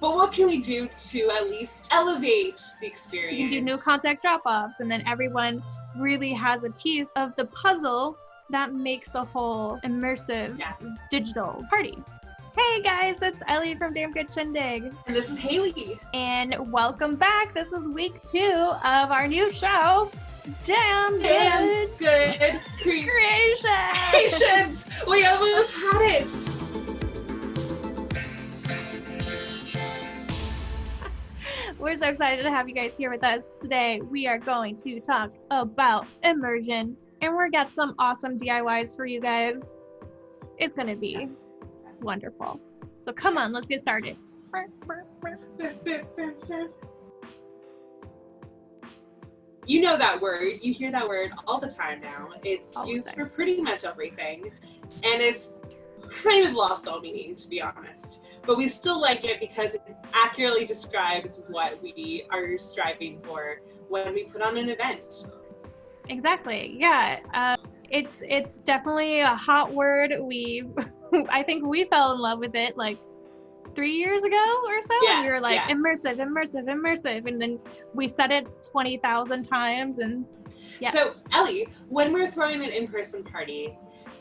but what can we do to at least elevate the experience? You can do no contact drop-offs, and then everyone really has a piece of the puzzle that makes the whole immersive digital party. Hey guys, it's Ellie from Damn Good Shindig. And this is Haley. And welcome back. This is week 2 of our new show, Damn Good Creations. We almost had it. We're so excited to have you guys here with us today. We are going to talk about immersion, and we're got some awesome DIYs for you guys. It's going to be wonderful. So come on, let's get started. You know that word. You hear that word all the time now. It's used for pretty much everything. And it's kind of lost all meaning, to be honest. But we still like it because it accurately describes what we are striving for when we put on an event. Exactly. Yeah. It's definitely a hot word. I think we fell in love with it like 3 years ago or so. Yeah, and we were like, immersive. And then we said it 20,000 times. And yeah. So Ellie, when we're throwing an in-person party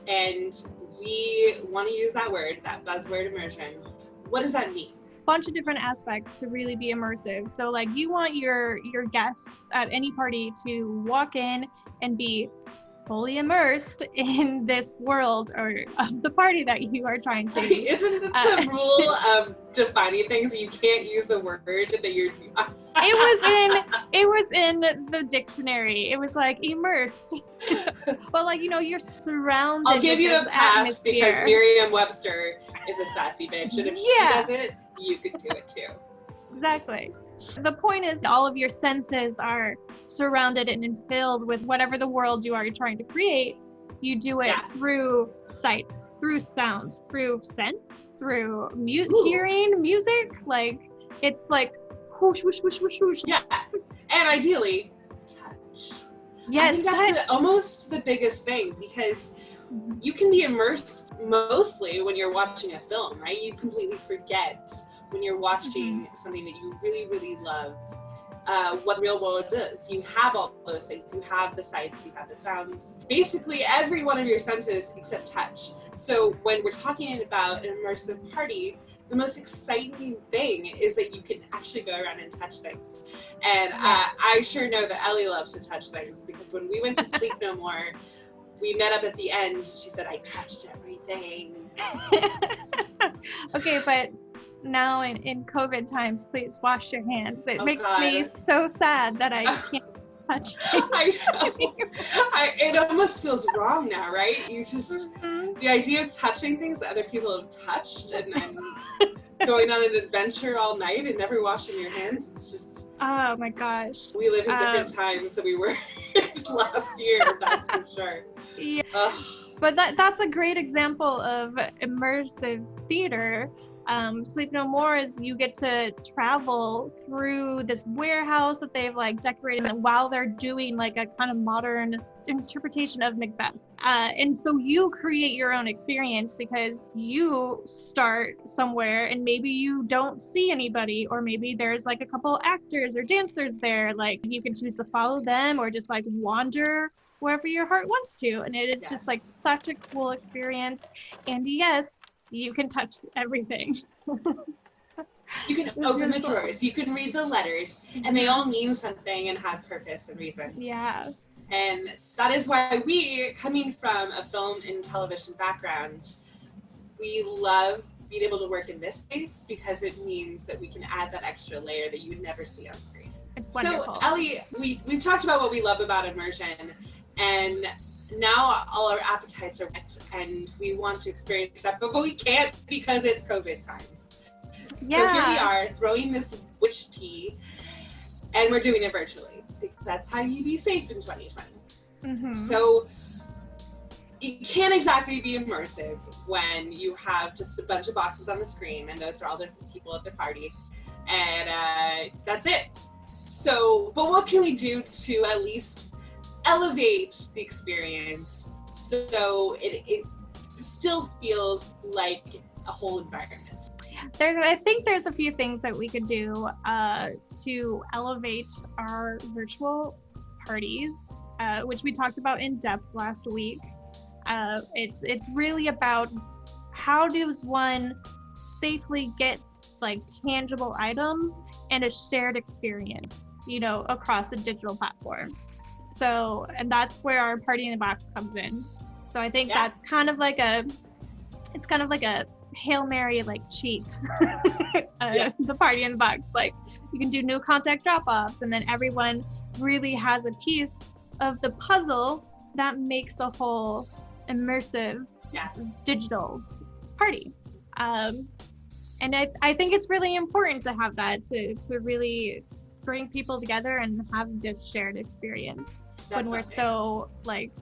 and we want to use that word, that buzzword immersion, what does that mean? Bunch of different aspects to really be immersive. So like you want your guests at any party to walk in and be fully immersed in this world or of the party that you are trying to. Isn't it the rule of defining things? You can't use the word that you're. It was in the dictionary. It was like immersed, but like you're surrounded. I'll give you a pass atmosphere. Because Merriam-Webster is a sassy bitch, and if she does it, you could do it too. Exactly. The point is all of your senses are surrounded and filled with whatever the world you are trying to create. You do it through sights, through sounds, through scents, through hearing music. Like it's like whoosh, whoosh, whoosh, whoosh, whoosh. Yeah, and ideally, touch. Yes, I think that's almost the biggest thing because you can be immersed mostly when you're watching a film, right? You completely forget when you're watching something that you really, really love, what the real world does. You have all those things. You have the sights, you have the sounds, basically every one of your senses except touch. So when we're talking about an immersive party, the most exciting thing is that you can actually go around and touch things. And I sure know that Ellie loves to touch things because when we went to Sleep No More, we met up at the end. She said, I touched everything. Okay, but now in COVID times, please wash your hands. It makes me so sad that I can't touch it. I know. It almost feels wrong now, right? You just, the idea of touching things that other people have touched and then going on an adventure all night and never washing your hands, it's just... Oh my gosh. We live in different times than we were last year, that's for sure. Yeah. But that's a great example of immersive theater. Sleep No More is you get to travel through this warehouse that they've like decorated while they're doing like a kind of modern interpretation of Macbeth. And so you create your own experience because you start somewhere and maybe you don't see anybody, or maybe there's like a couple actors or dancers there. Like you can choose to follow them or just like wander wherever your heart wants to. And it is just like such a cool experience. And yes, you can touch everything. You can open the drawers, you can read the letters, and they all mean something and have purpose and reason. Yeah. And that is why we, coming from a film and television background, we love being able to work in this space because it means that we can add that extra layer that you would never see on screen. It's wonderful. So Ellie, we've talked about what we love about immersion, and now all our appetites are wet and we want to experience that, but we can't because it's COVID times. Yeah. So here we are throwing this witch tea and we're doing it virtually because that's how you be safe in 2020. So you can't exactly be immersive when you have just a bunch of boxes on the screen and those are all the people at the party and that's it. So, but what can we do to at least elevate the experience so it still feels like a whole environment? I think there's a few things that we could do to elevate our virtual parties, which we talked about in depth last week. It's really about how does one safely get like tangible items and a shared experience, you know, across a digital platform. So, and that's where our Party in the Box comes in. So I think that's kind of like a Hail Mary like cheat. The Party in the Box, like you can do no contact drop-offs, and then everyone really has a piece of the puzzle that makes the whole immersive digital party. And I think it's really important to have that to really bring people together and have this shared experience. Definitely. When we're so like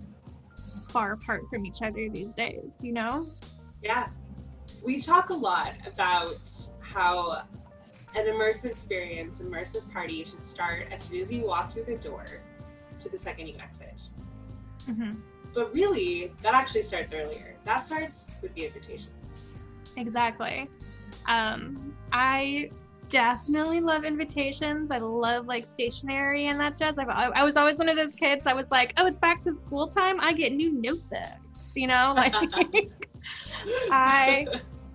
far apart from each other these days, you know? Yeah. We talk a lot about how an immersive experience, immersive party should start as soon as you walk through the door to the second you exit. Mm-hmm. But really, that actually starts earlier. That starts with the invitations. Exactly. I definitely love invitations. I love like stationery and that jazz. I was always one of those kids that was like, oh, it's back to school time, I get new notebooks, you know? Like I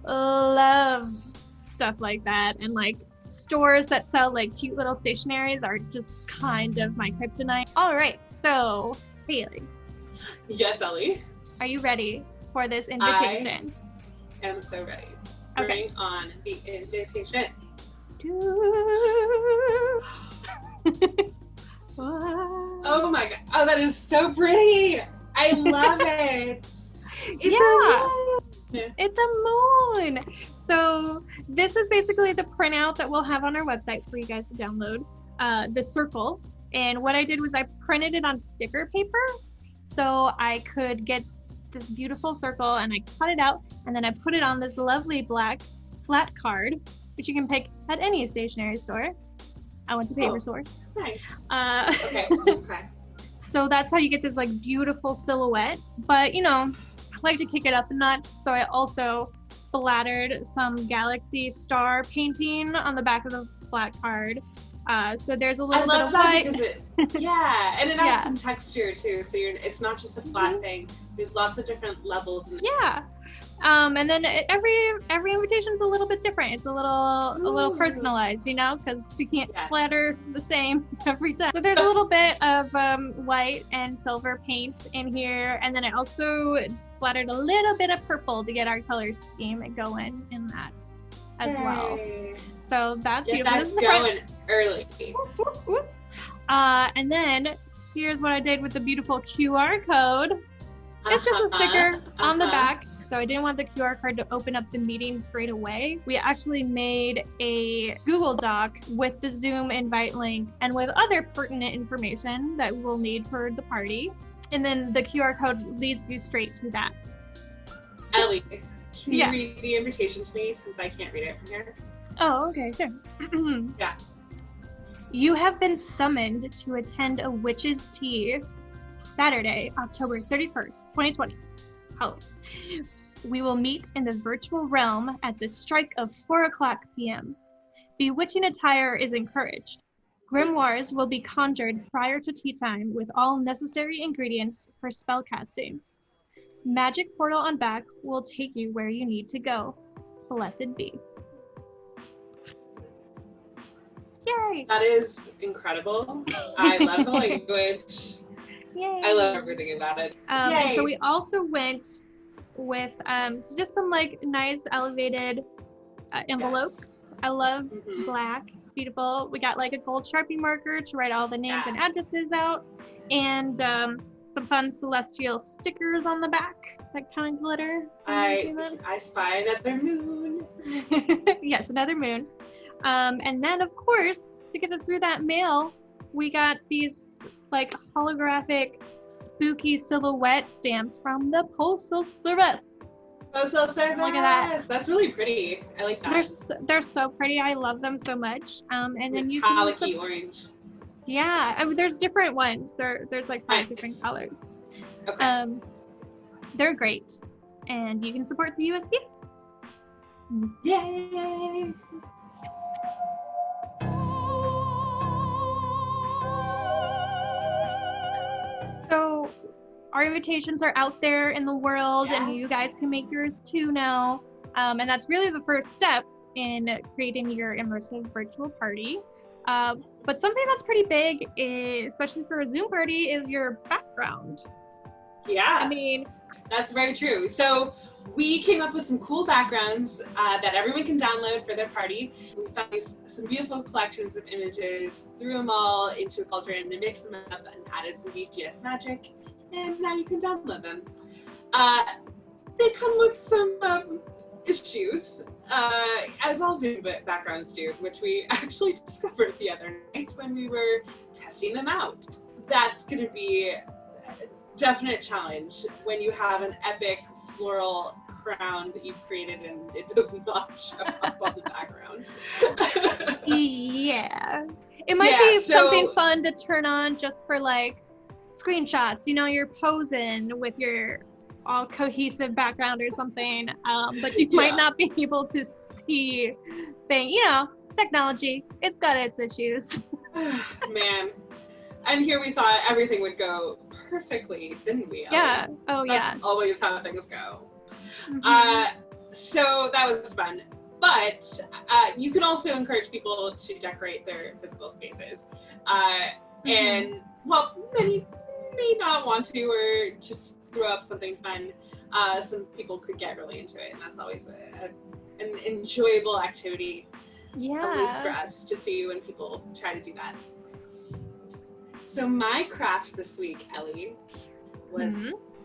love stuff like that, and like stores that sell like cute little stationaries are just kind of my kryptonite. All right, so Haley. Yes, Ellie. Are you ready for this invitation? I am so ready. Bring on the invitation. Oh my god. Oh, that is so pretty. I love it. It's a moon. So this is basically the printout that we'll have on our website for you guys to download, the circle. And what I did was I printed it on sticker paper so I could get this beautiful circle, and I cut it out, and then I put it on this lovely black flat card, which you can pick at any stationery store. I went to Paper Source. Nice. Okay. So that's how you get this like beautiful silhouette. But you know, I like to kick it up a notch, so I also splattered some galaxy star painting on the back of the flat card. So there's a little bit of white. Because and it adds some texture too. So it's not just a flat thing. There's lots of different levels. And then every invitation is a little bit different. It's a little personalized, you know, because you can't splatter the same every time. So there's a little bit of white and silver paint in here, and then I also splattered a little bit of purple to get our color scheme going in that as well. So that's beautiful. That's going early. And then here's what I did with the beautiful QR code. It's just a sticker on the back. So I didn't want the QR code to open up the meeting straight away. We actually made a Google Doc with the Zoom invite link and with other pertinent information that we'll need for the party. And then the QR code leads you straight to that. Ellie, can you read the invitation to me since I can't read it from here? Oh, okay, sure. You have been summoned to attend a witch's tea Saturday, October 31st, 2020. Hello. We will meet in the virtual realm at the strike of 4:00 p.m. Bewitching attire is encouraged. Grimoires will be conjured prior to tea time with all necessary ingredients for spellcasting. Magic portal on back will take you where you need to go. Blessed be. Yay! That is incredible. I love the language. Yay! I love everything about it. And so we also went with so just some like nice elevated envelopes. I love black. It's beautiful. We got like a gold Sharpie marker to write all the names and addresses out, and some fun celestial stickers on the back that kind of glitter. I spy another moon. Yes, another moon. And then of course, to get it through that mail, we got these like holographic spooky silhouette stamps from the Postal Service. Postal Service. Look at that. That's really pretty. I like that. They're so pretty. I love them so much. And then metallic orange. Yeah, I mean, there's different ones. There's like 5 different colors. Okay. They're great, and you can support the USPS. Yay! So our invitations are out there in the world, Yeah. and you guys can make yours too now. And that's really the first step in creating your immersive virtual party. But something that's pretty big, especially for a Zoom party, is your background. Yeah. I mean, that's very true. So we came up with some cool backgrounds that everyone can download for their party. We found some beautiful collections of images, threw them all into a cauldron and mixed them up and added some VGS magic, and now you can download them. They come with some issues, as all Zoom backgrounds do, which we actually discovered the other night when we were testing them out. That's going to be a definite challenge when you have an epic floral crown that you've created and it does not show up on the background. Yeah. It might be something fun to turn on just for like screenshots. You know, you're posing with your all cohesive background or something, but you might not be able to see things. You know, technology, it's got its issues. Man. And here we thought everything would go perfectly, didn't we, Ellie? Yeah. Oh, That's always how things go. So that was fun. But you can also encourage people to decorate their physical spaces. And, well, many may not want to, or just throw up something fun. Some people could get really into it, and that's always an enjoyable activity, at least for us, to see when people try to do that. So my craft this week, Ellie, was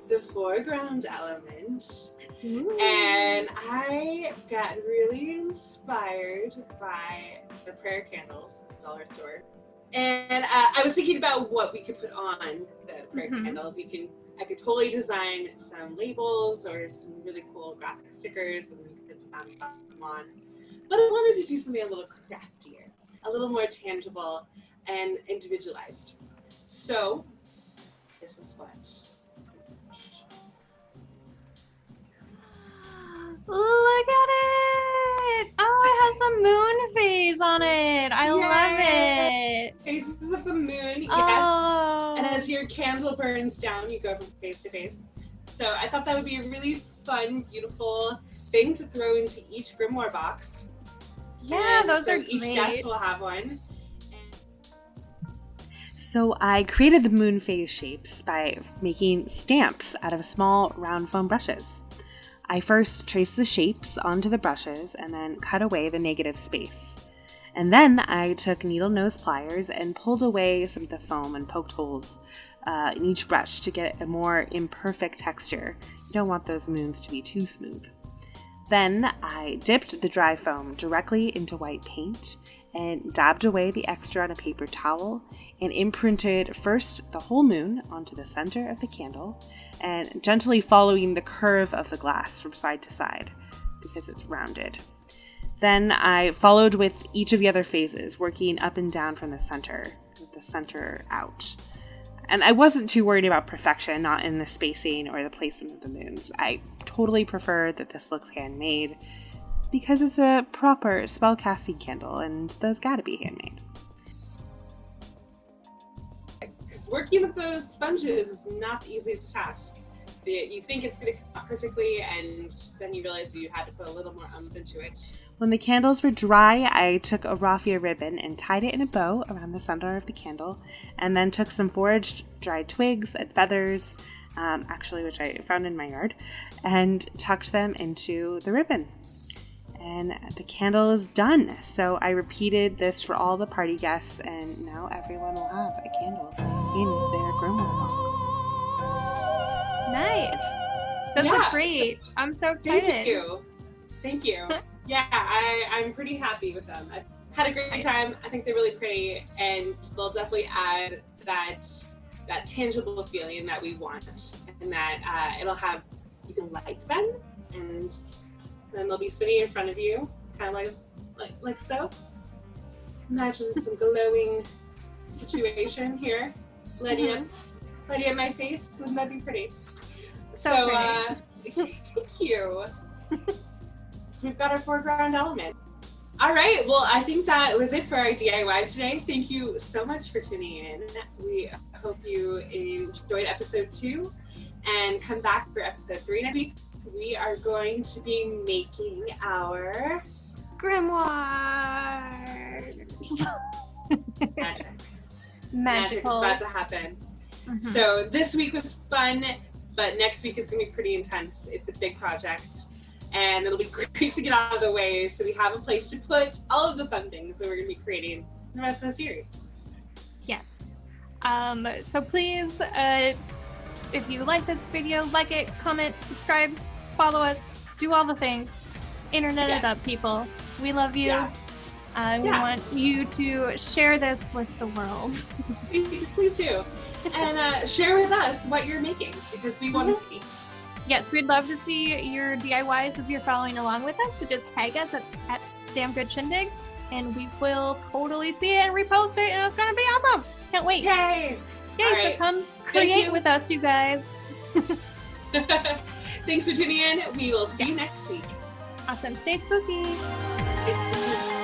the foreground element. And I got really inspired by the prayer candles at the dollar store. And I was thinking about what we could put on the prayer candles. I could totally design some labels or some really cool graphic stickers, and we could put them on. But I wanted to do something a little craftier, a little more tangible and individualized. So, this is what. Look at it! Oh, it has the moon phase on it. I love it. Phases of the moon, yes. Oh. And as your candle burns down, you go from phase to phase. So I thought that would be a really fun, beautiful thing to throw into each grimoire box. Yeah, and those so are each great. guest will have one. So I created the moon phase shapes by making stamps out of small round foam brushes. I first traced the shapes onto the brushes and then cut away the negative space. And then I took needle nose pliers and pulled away some of the foam and poked holes in each brush to get a more imperfect texture. You don't want those moons to be too smooth. Then I dipped the dry foam directly into white paint and dabbed away the extra on a paper towel and imprinted first the whole moon onto the center of the candle and gently following the curve of the glass from side to side because it's rounded. Then I followed with each of the other phases, working up and down from the center out. And I wasn't too worried about perfection, not in the spacing or the placement of the moons. I totally prefer that this looks handmade because it's a proper spellcasting candle and those gotta be handmade. Working with those sponges is not the easiest task. You think it's going to come out perfectly, and then you realize you had to put a little more oomph into it. When the candles were dry, I took a raffia ribbon and tied it in a bow around the center of the candle, and then took some foraged dried twigs and feathers, which I found in my yard, and tucked them into the ribbon. And the candle is done. So I repeated this for all the party guests, and now everyone will have a candle in their grimoire box. Nice. Those look great. I'm so excited. Thank you. Yeah, I'm pretty happy with them. I've had a great time. I think they're really pretty, and they'll definitely add that tangible feeling that we want, and that it'll have, you can light them, and then they'll be sitting in front of you, kind of like so. Imagine some glowing situation here, lighting up my face. Wouldn't that be pretty? So thank you. So we've got our foreground element. All right, well, I think that was it for our DIYs today. Thank you so much for tuning in. We hope you enjoyed episode 2 and come back for episode 3 next week. We are going to be making our grimoires. Magic. Magic's about to happen. Mm-hmm. So this week was fun, but next week is going to be pretty intense. It's a big project, and it'll be great to get out of the way so we have a place to put all of the fun things that we're going to be creating the rest of the series. Yes. So please, if you like this video, like it, comment, subscribe, follow us, do all the things. Internet it up, people. We love you. Yeah. We want you to share this with the world. Please do. And share with us what you're making, because we want to see. Yes, we'd love to see your DIYs if you're following along with us. So just tag us at Damn Good Shindig, and we will totally see it and repost it, and it's going to be awesome. Can't wait. Yay! Yay, so come create with us, you guys. Thanks for tuning in. We will see you next week. Awesome. Stay spooky. Stay spooky.